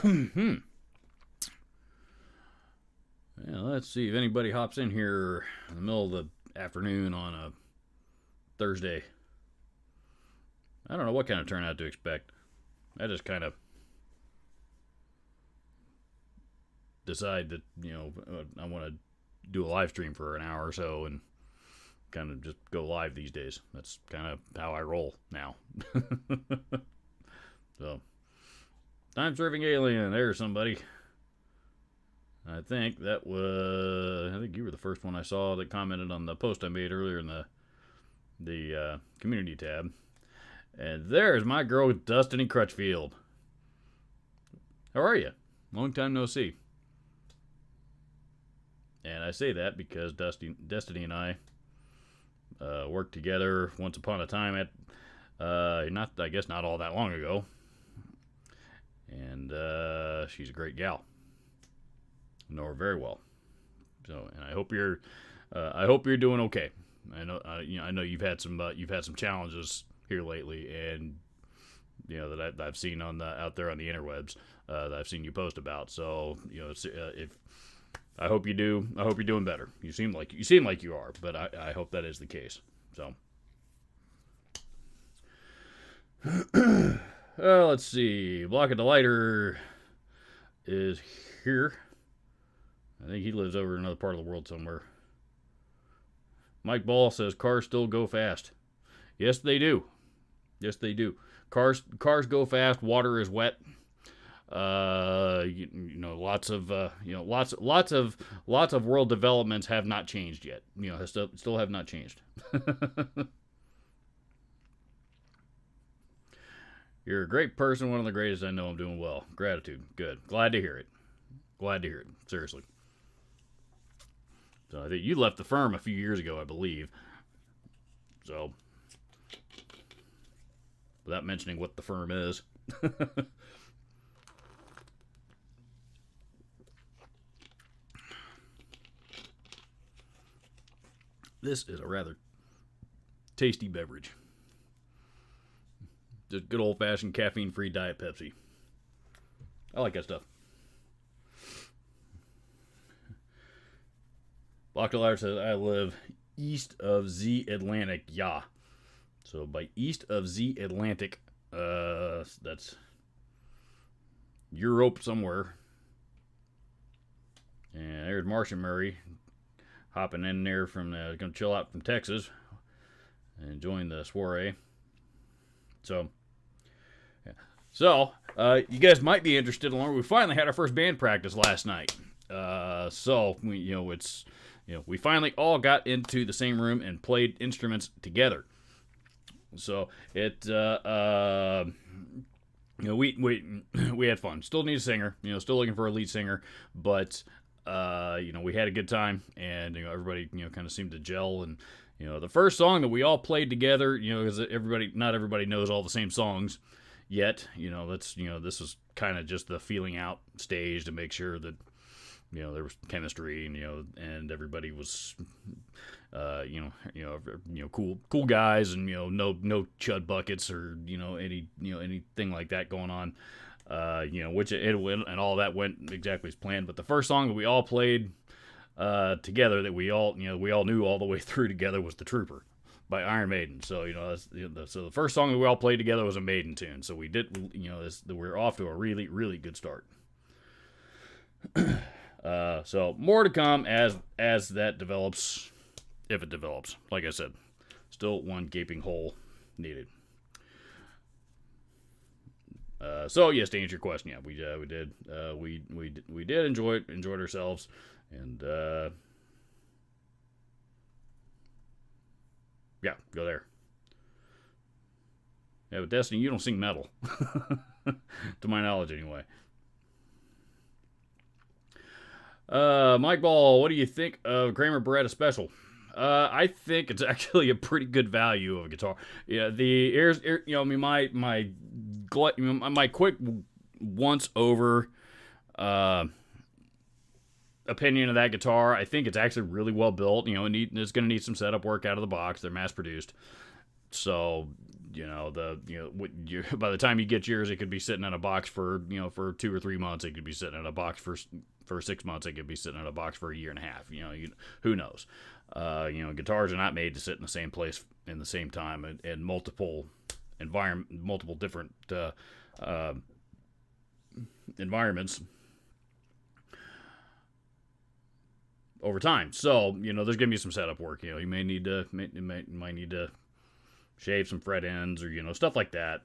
Yeah, let's see if anybody hops in here in the middle of the afternoon on a Thursday. I don't know what kind of turnout to expect. I just kind of decide that, I want to do a live stream for an hour or so and kind of just go live these days. That's kind of how I roll now. So, time surfing alien. There's somebody. I think you were the first one I saw that commented on the post I made earlier in the community tab. And there's my girl Destiny Crutchfield. How are you? Long time no see. And I say that because Destiny and I worked together once upon a time at not all that long ago. And she's a great gal. I know her very well. So, and I hope you're doing okay. I know you've had some challenges here lately, and that I've seen out there on the interwebs that I've seen you post about. So if I hope you're doing better. You seem like you are, but I hope that is the case. So, let's see. Block of the Lighter is here. I think he lives over in another part of the world somewhere. Mike Ball says cars still go fast. Yes, they do. Yes, they do. Cars go fast. Water is wet. Lots of world developments have not changed yet. Still have not changed. You're a great person, one of the greatest I know. I'm doing well. Gratitude. Good. Glad to hear it. Seriously. So I think you left the firm a few years ago, I believe. So, without mentioning what the firm is. This is a rather tasty beverage. Just good old-fashioned caffeine-free Diet Pepsi. I like that stuff. Blockdollar says, I live east of Z Atlantic. Yeah. So by east of Z Atlantic, that's Europe somewhere. And there's Martian Murray hopping in there going to chill out from Texas and join the soiree. So, yeah. So, you guys might be interested. We finally had our first band practice last night. We finally all got into the same room and played instruments together. So we had fun. Still need a singer. Still looking for a lead singer, but we had a good time, and everybody kind of seemed to gel. And the first song that we all played together, because not everybody knows all the same songs yet. This was kind of just the feeling out stage to make sure that there was chemistry, and everybody was, cool guys, and no chud buckets or anything like that going on, which and all that went exactly as planned. But the first song that we all played together, that we all knew all the way through together, was "The Trooper" by Iron Maiden. So so the first song that we all played together was a Maiden tune. So we did, we're off to a really, really good start. So more to come as that develops, if it develops. Like I said, still one gaping hole needed. So yes, to answer your question, yeah, we did we did enjoyed ourselves, and yeah, go there. Yeah, but Destiny, you don't sing metal, to my knowledge, anyway. Mike Ball, what do you think of Kramer Baretta Special? I think it's actually a pretty good value of a guitar. Yeah, the ears, my quick once over opinion of that guitar, I think it's actually really well built. It's going to need some setup work out of the box. They're mass produced, so by the time you get yours, it could be sitting in a box for 2 or 3 months. It could be sitting in a box for 6 months. It could be sitting in a box for a year and a half. Who knows? Guitars are not made to sit in the same place in the same time in multiple different environments over time. So, there's gonna be some setup work. You might need to shave some fret ends or stuff like that.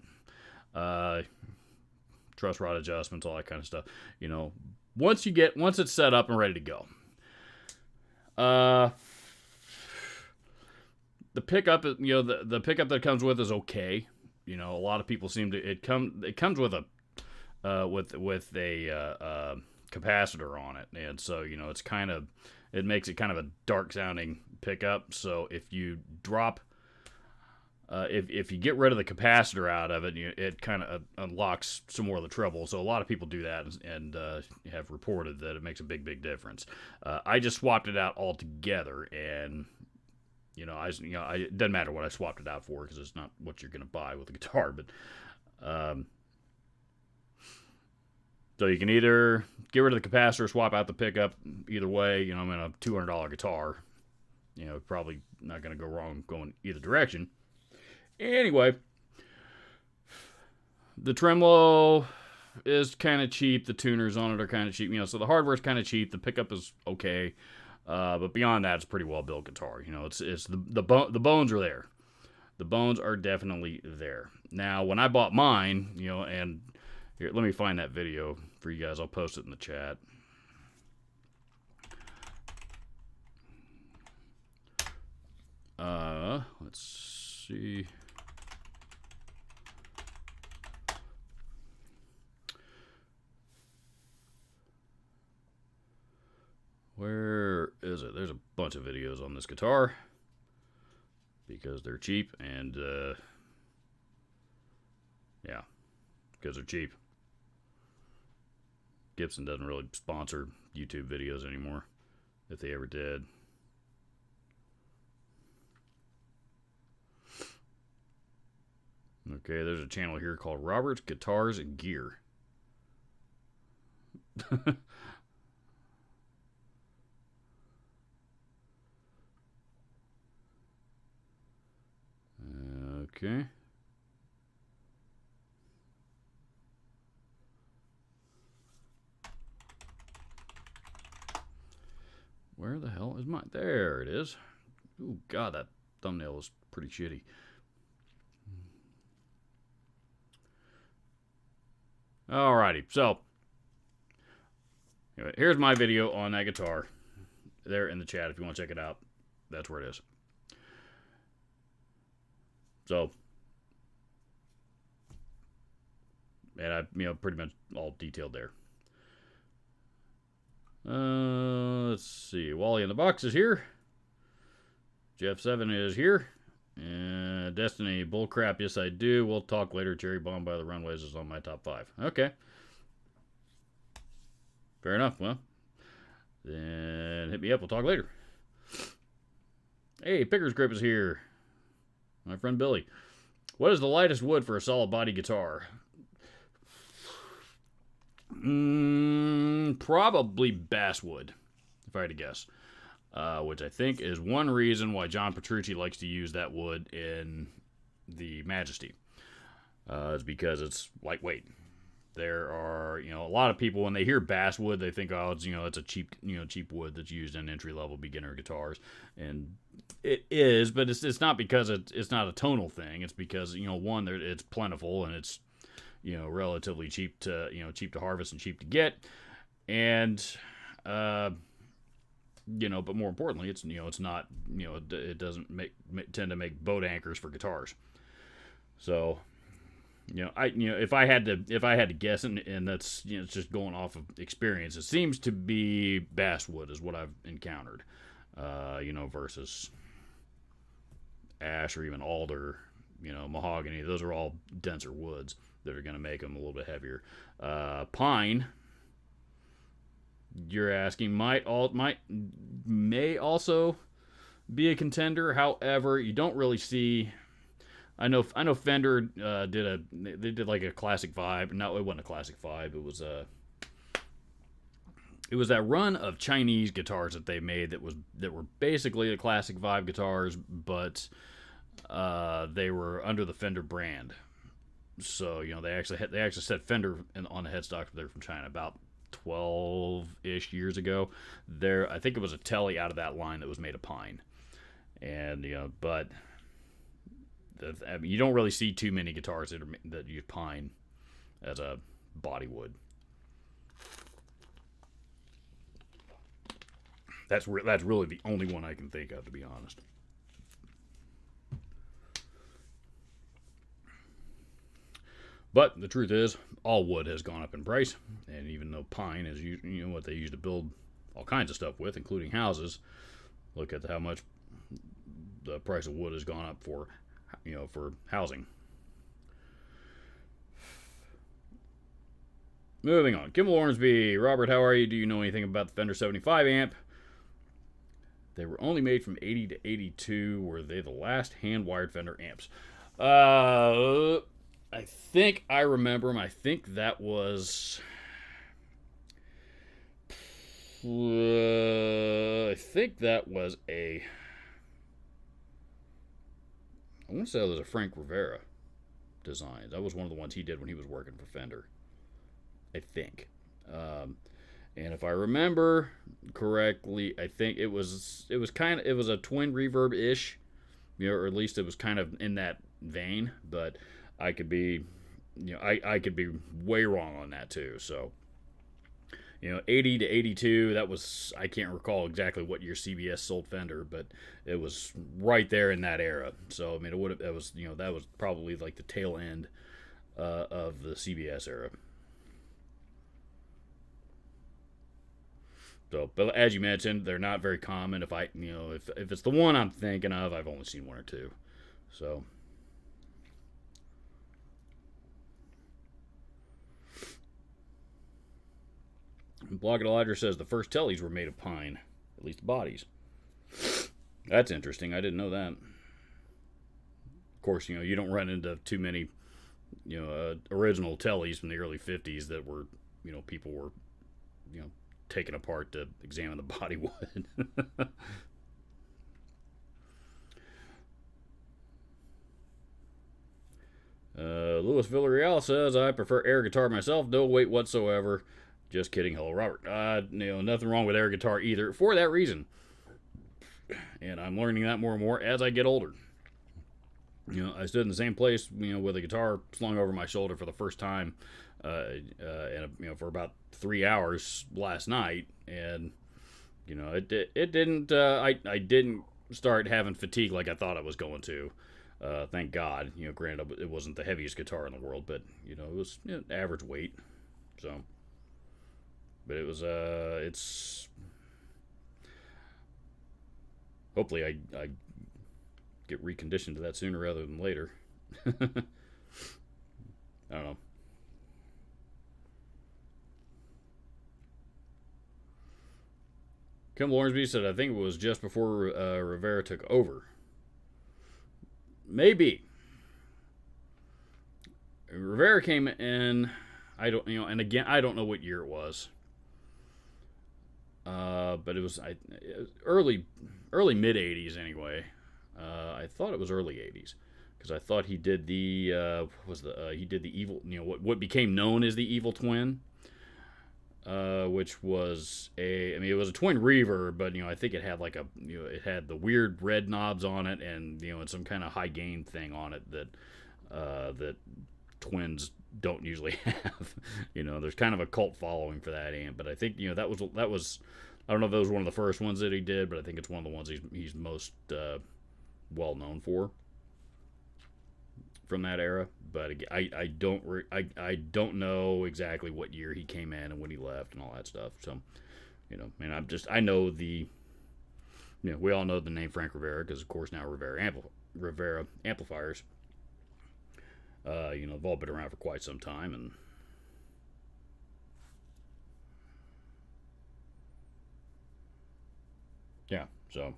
Truss rod adjustments, all that kind of stuff. Once it's set up and ready to go. The pickup, the pickup that it comes with is okay. A lot of people seem to it comes with a capacitor on it, and so it makes it kind of a dark sounding pickup. So if you drop if you get rid of the capacitor out of it, it kind of unlocks some more of the treble. So a lot of people do that and have reported that it makes a big difference. I just swapped it out altogether, and it doesn't matter what I swapped it out for because it's not what you're going to buy with a guitar. But so you can either get rid of the capacitor, swap out the pickup. Either way, I'm in a $200 guitar. Probably not going to go wrong going either direction. Anyway, the tremolo is kind of cheap. The tuners on it are kind of cheap. So the hardware is kind of cheap. The pickup is okay. But beyond that, it's a pretty well-built guitar. It's the bones are there. The bones are definitely there. Now, when I bought mine, and here, let me find that video for you guys. I'll post it in the chat. Let's see. Where is it? There's a bunch of videos on this guitar because they're cheap and yeah, because they're cheap. Gibson doesn't really sponsor YouTube videos anymore, if they ever did. Okay, there's a channel here called Robert's Guitars and Gear. Okay. Where the hell is mine? There it is. Ooh, God, that thumbnail is pretty shitty. Alrighty, so anyway, here's my video on that guitar. There in the chat if you want to check it out. That's where it is. So, and I, pretty much all detailed there. Let's see. Wally in the Box is here. Jeff 7 is here. And Destiny bullcrap. Yes, I do. We'll talk later. Cherry Bomb by the Runways is on my top 5. Okay. Fair enough. Well, then hit me up. We'll talk later. Hey, Picker's Grip is here. My friend Billy. What is the lightest wood for a solid body guitar? Probably basswood, if I had to guess. Which I think is one reason why John Petrucci likes to use that wood in the Majesty. Is because it's lightweight. There are, a lot of people when they hear basswood, they think, oh, it's a cheap wood that's used in entry-level beginner guitars, and it is, but it's not because it's not a tonal thing. It's because one, it's plentiful and it's relatively cheap to harvest and cheap to get, and but more importantly, it's it's not it doesn't tend to make boat anchors for guitars. So if I had to guess, and that's it's just going off of experience, it seems to be basswood is what I've encountered, versus ash or even alder, mahogany. Those are all denser woods that are going to make them a little bit heavier. Pine, you're asking, may also be a contender. However, you don't really see I know Fender they did like a classic vibe. No, it wasn't a classic vibe. It was that run of Chinese guitars that they made that were basically the classic vibe guitars, but they were under the Fender brand. So they actually set Fender on the headstocks. They're from China about 12-ish years ago. I think it was a Tele out of that line that was made of pine, and but I mean, you don't really see too many guitars that use pine as a body wood. That's really the only one I can think of, to be honest. But the truth is, all wood has gone up in price, and even though pine is what they use to build all kinds of stuff with, including houses, look at how much the price of wood has gone up for housing. Moving on, Kimball Ormsby, Robert, how are you? Do you know anything about the Fender 75 amp? They were only made from 80 to 82. Were they the last hand-wired Fender amps? I think I remember them. I think that was. I think that was a. I want to say it was a Frank Rivera design. That was one of the ones he did when he was working for Fender. I think. And if I remember correctly, I think it was a twin reverb ish, or at least it was kind of in that vein. But I could be, I could be way wrong on that too. So, 80 to 82. That was, I can't recall exactly what year CBS sold Fender, but it was right there in that era. So I mean, that was probably like the tail end of the CBS era. So, but as you mentioned, they're not very common. If it's the one I'm thinking of, I've only seen one or two. So, Blocket Elijah says the first Tellys were made of pine, at least the bodies. That's interesting. I didn't know that. Of course, you don't run into too many, original Tellys from the early '50s that were, people were, taken apart to examine the body wood. Louis Villarreal says, I prefer air guitar myself. No weight whatsoever. Just kidding. Hello, Robert. Nothing wrong with air guitar either for that reason. And I'm learning that more and more as I get older. I stood in the same place, with a guitar slung over my shoulder for the first time, for about 3 hours last night, and it didn't. I didn't start having fatigue like I thought I was going to. Thank God. Granted, it wasn't the heaviest guitar in the world, but it was average weight. So, but it was it's. Hopefully, I get reconditioned to that sooner rather than later. I don't know. Kimball Ormsby said, I think it was just before Rivera took over. Maybe. Rivera came in, and again, I don't know what year it was. But it was early mid 80s anyway. I thought it was early 80s because I thought he did the he did the evil, what became known as the Evil Twin, which was it was a twin reverb, but I think it had like it had the weird red knobs on it, and and some kind of high gain thing on it that twins don't usually have. There's kind of a cult following for that amp, but I think that was I don't know if that was one of the first ones that he did, but I think it's one of the ones he's most well known for from that era. But I don't know exactly what year he came in and when he left and all that stuff. So, and I know we all know the name Frank Rivera because of course now Rivera amplifiers. They've all been around for quite some time, and yeah, so.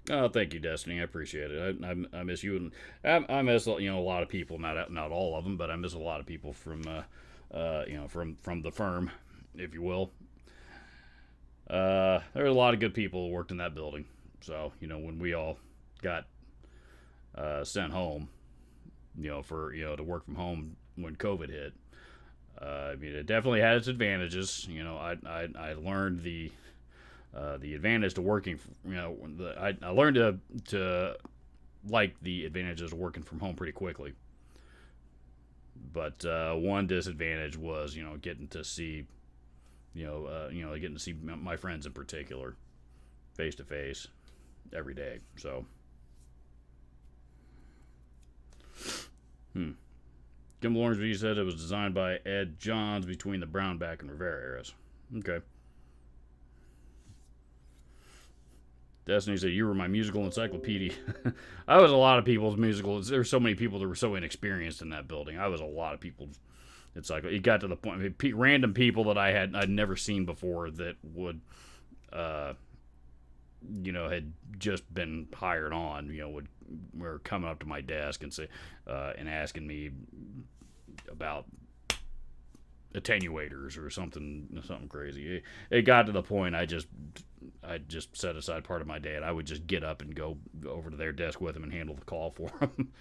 Oh, thank you, Destiny. I appreciate it. I miss you, and I miss a lot of people. Not all of them, but I miss a lot of people from from the firm, if you will. There were a lot of good people who worked in that building. So when we all got sent home, for to work from home when COVID hit. I mean, it definitely had its advantages. I learned the advantage to working. I learned to like the advantages of working from home pretty quickly. But one disadvantage was getting to see getting to see my friends in particular face to face every day. So. Kim Lawrence said it was designed by Ed Johns between the Brownback and Rivera eras. Okay. Destiny said, you were my musical encyclopedia. I was a lot of people's musical. There were so many people that were so inexperienced in that building. I was a lot of people's encyclopedia. It got to the point, random people that I'd never seen before that would, had just been hired on, were coming up to my desk and and asking me about attenuators or something crazy. It got to the point I just set aside part of my day and I would just get up and go over to their desk with them and handle the call for them.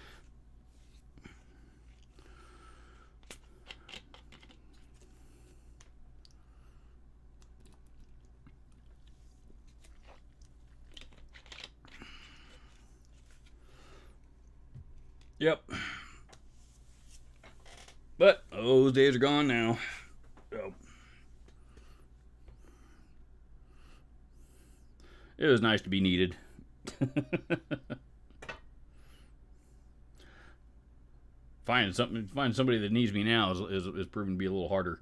Yep. But those days are gone now. So, it was nice to be needed. Finding somebody that needs me now is proving to be a little harder.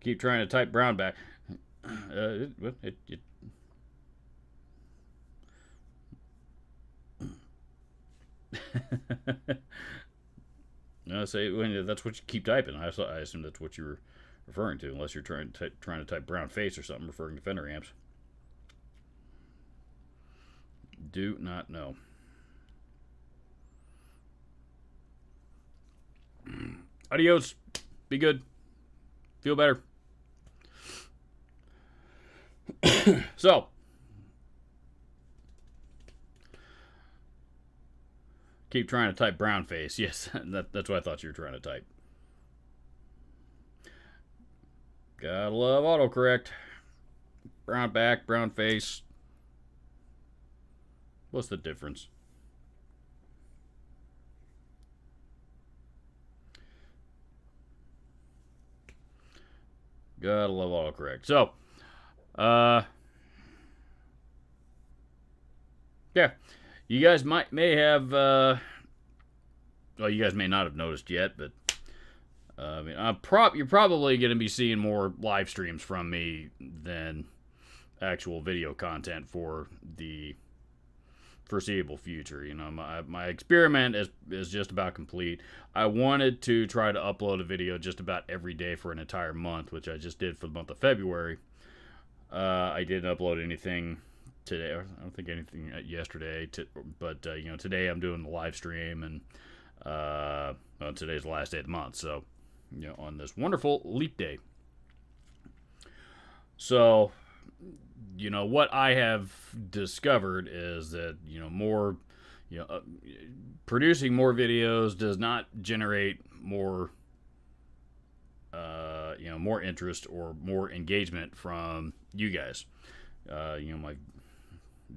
Keep trying to type Brownback. No, say when that's what you keep typing. I assume that's what you were referring to, unless you're trying to type brown face or something, referring to Fender amps. Do not know. Adios. Be good. Feel better. So. Keep trying to type brown face. Yes, that's what I thought you were trying to type. Gotta love autocorrect. Brown back, brown face. What's the difference? Gotta love autocorrect. So, yeah. You guys may have, well, you guys may not have noticed yet, but I mean, you're probably going to be seeing more live streams from me than actual video content for the foreseeable future. My experiment is just about complete. I wanted to try to upload a video just about every day for an entire month, which I just did for the month of February. I didn't upload anything today. I don't think anything yesterday, but today I'm doing the live stream, and well, today's the last day of the month, so on this wonderful leap day. So what I have discovered is that more producing more videos does not generate more more interest or more engagement from you guys. My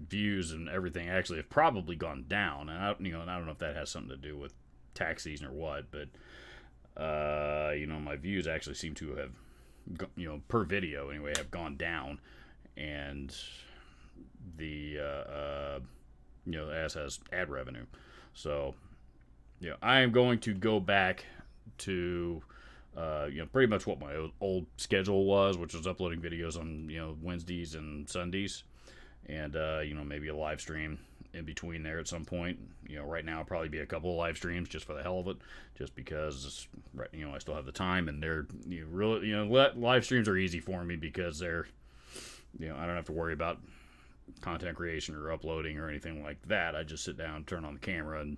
views and everything actually have probably gone down, and I don't know if that has something to do with tax season or what, but my views actually seem to have, per video anyway, have gone down, and the as has ad revenue. So I am going to go back to pretty much what my old schedule was, which was uploading videos on Wednesdays and Sundays, and maybe a live stream in between there at some point. Right now I'll probably be a couple of live streams just for the hell of it, just because I still have the time, and they're really live streams are easy for me because they're I don't have to worry about content creation or uploading or anything like that. I just sit down, turn on the camera, and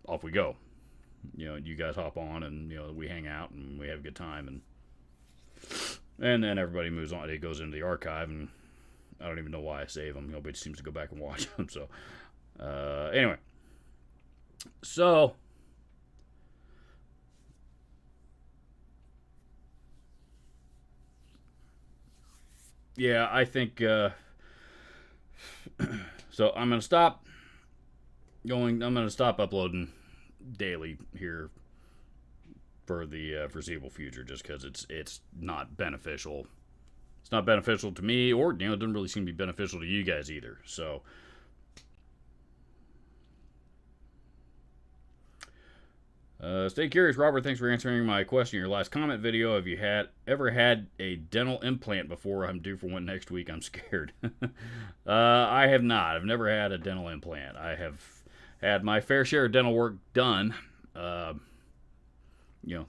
off we go. You guys hop on, and we hang out and we have a good time, and then everybody moves on. It goes into the archive, and I don't even know why I save them. Nobody seems to go back and watch them. So anyway, so yeah, I think so. I'm gonna stop uploading daily here for the foreseeable future, just because it's not beneficial. It's not beneficial to me, or it doesn't really seem to be beneficial to you guys either. So, stay curious, Robert. Thanks for answering my question in your last comment video. Have you ever had a dental implant before? I'm due for one next week. I'm scared. I have not. I've never had a dental implant. I have had my fair share of dental work done.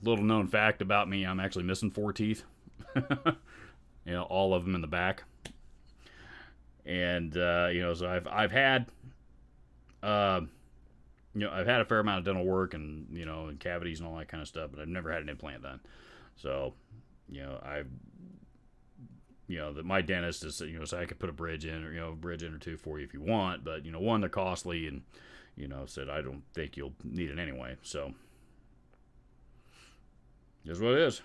Little known fact about me: I'm actually missing 4 teeth. All of them in the back. And so I've had I've had a fair amount of dental work and and cavities and all that kind of stuff, but I've never had an implant done. So that my dentist is so I could put a bridge in, or a bridge in or two for you if you want, but one, they're costly, and said I don't think you'll need it anyway. So here's what it is.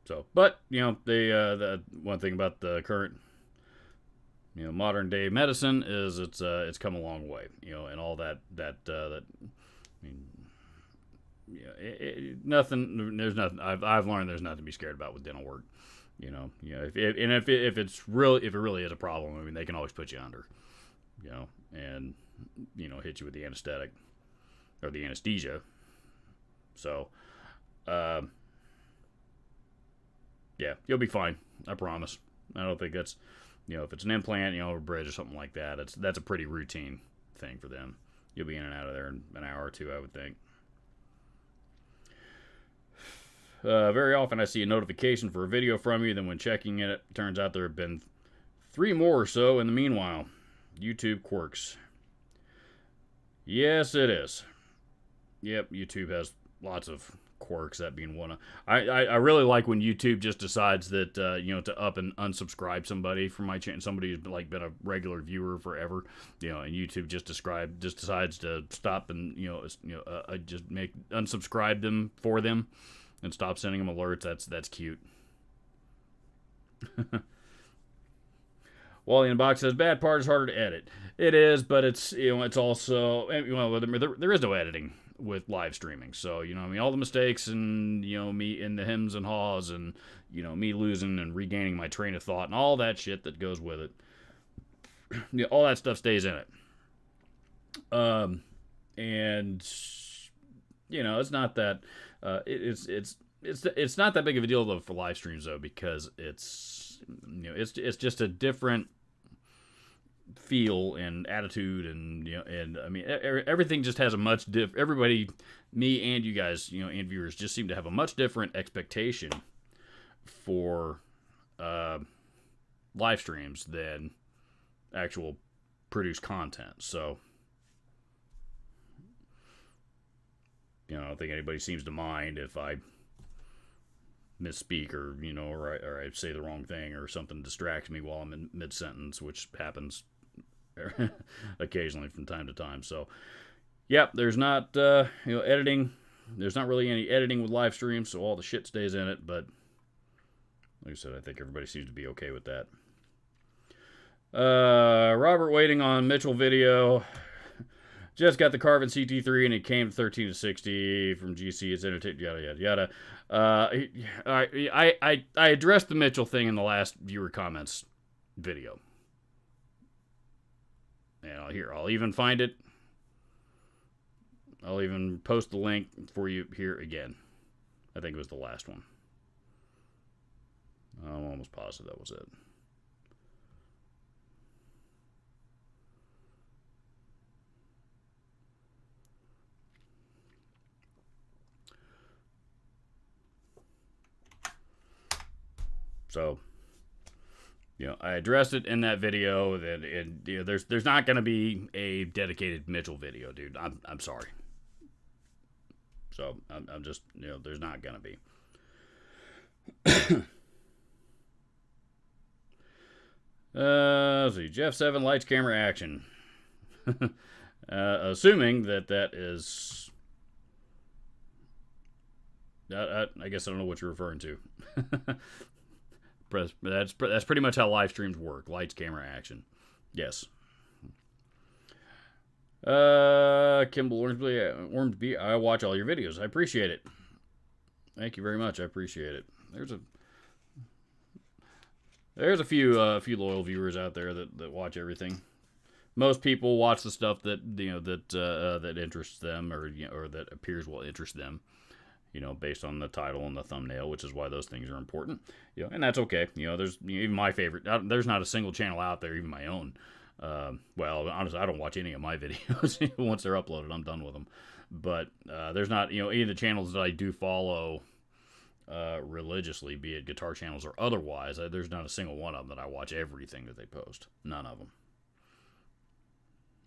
So, but the one thing about the current modern day medicine is it's come a long way, and all that I mean, nothing. There's nothing. I've learned there's nothing to be scared about with dental work. If it really is a problem, I mean, they can always put you under, and hit you with the anesthetic or the anesthesia. So, yeah, you'll be fine. I promise. I don't think that's, if it's an implant, or a bridge or something like that, that's a pretty routine thing for them. You'll be in and out of there in an hour or two, I would think. Very often I see a notification for a video from you, then when checking it turns out there have been 3 more or so in the meanwhile. YouTube quirks. Yes, it is. Yep, YouTube has lots of quirks, that being one of. I really like when YouTube just decides that to up and unsubscribe somebody from my channel, somebody who's been a regular viewer forever, and YouTube just decides to stop and just unsubscribe them for them and stop sending them alerts. That's cute. Wally in the box says bad part is harder to edit. It is, but it's it's also there is no editing with live streaming. So all the mistakes and me in the hems and haws and me losing and regaining my train of thought and all that shit that goes with it. All that stuff stays in it. And it's not that it's not that big of a deal though for live streams though, because it's just a different feel and attitude, and I mean everything just has a much everybody, me and you guys, and viewers just seem to have a much different expectation for live streams than actual produced content. So I don't think anybody seems to mind if I misspeak or or I say the wrong thing or something distracts me while I'm in mid-sentence, which happens occasionally from time to time. So yep, there's not editing. There's not really any editing with live streams, so all the shit stays in it. But like I said, I think everybody seems to be okay with that. Robert waiting on Mitchell video. Just got the Carvin CT3 and it came to 13 to 60 from GC. It's entertainment, yada yada yada. I addressed the Mitchell thing in the last viewer comments video. And I'll even find it. I'll even post the link for you here again. I think it was the last one. I'm almost positive that was it. So, I addressed it in that video that there's not going to be a dedicated Mitchell video, dude. I'm sorry. So I'm just there's not going to be. Let's see. Jeff 7 lights, camera, action. Assuming that is. I guess I don't know what you're referring to. That's pretty much how live streams work. Lights, camera, action. Yes. Kimball Ormsby, I watch all your videos. I appreciate it. Thank you very much. I appreciate it. There's a few loyal viewers out there that watch everything. Most people watch the stuff that that interests them or that appears will interest them. Based on the title and the thumbnail, which is why those things are important. And that's okay. There's even my favorite. There's not a single channel out there, even my own. Well, honestly, I don't watch any of my videos. Once they're uploaded, I'm done with them. But there's not, any of the channels that I do follow religiously, be it guitar channels or otherwise. There's not a single one of them that I watch everything that they post. None of them.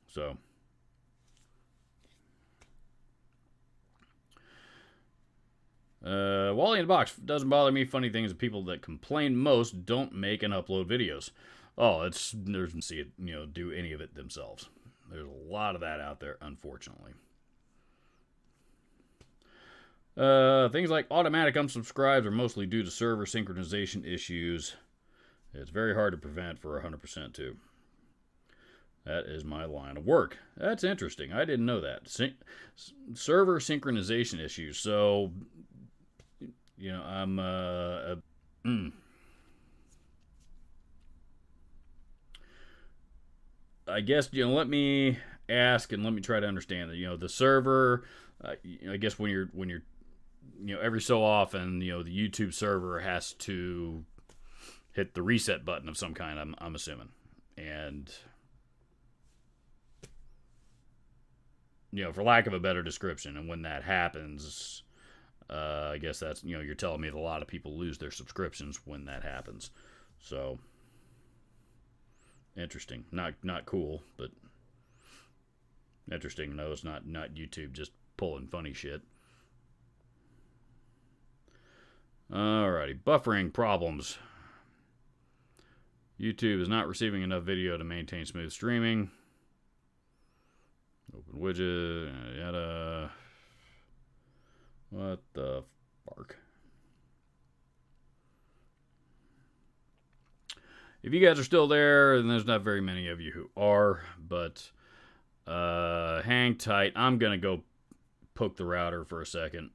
So. Wally in the box. Doesn't bother me. Funny thing is, the people that complain most don't make and upload videos. Oh, there's see it, do any of it themselves. There's a lot of that out there, unfortunately. Things like automatic unsubscribes are mostly due to server synchronization issues. It's very hard to prevent for 100% too. That is my line of work. That's interesting. I didn't know that. Server synchronization issues. So, I'm I guess let me ask and let me try to understand that the server. I guess when you're every so often the YouTube server has to hit the reset button of some kind. I'm assuming, and for lack of a better description, and when that happens, I guess that's you're telling me that a lot of people lose their subscriptions when that happens. So. Interesting. Not cool, but interesting. No, it's not YouTube just pulling funny shit. Alrighty. Buffering problems. YouTube is not receiving enough video to maintain smooth streaming. Open widget. Yada. What the fuck? If you guys are still there, and there's not very many of you who are, but hang tight. I'm going to go poke the router for a second.